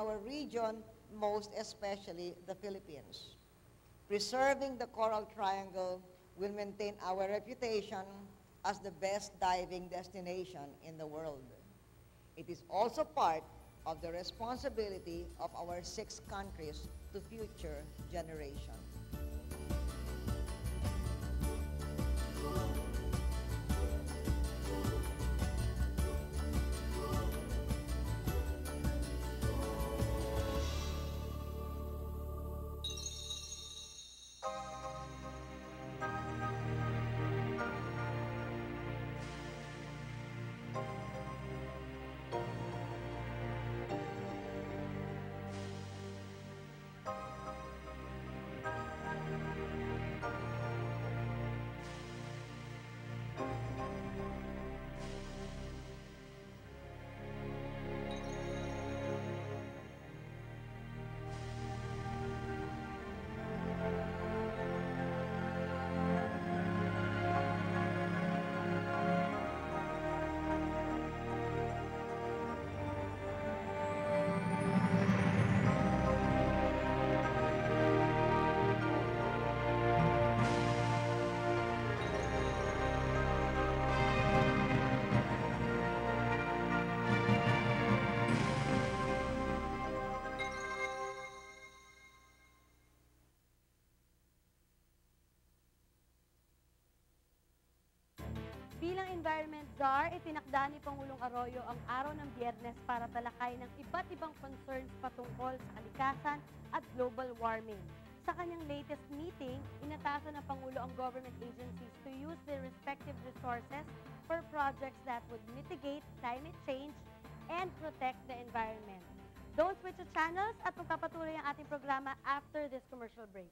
our region, most especially the Philippines. Preserving the Coral Triangle will maintain our reputation as the best diving destination in the world. It is also part of the responsibility of our 6 countries to future generations. Bilang Environment Czar, itinakda ni Pangulong Arroyo ang araw ng Biyernes para talakay ng iba't ibang concerns patungkol sa kalikasan at global warming. Sa kanyang latest meeting, inatasan ng Pangulo ang government agencies to use their respective resources for projects that would mitigate climate change and protect the environment. Don't switch the channels at magpapatuloy ang ating programa after this commercial break.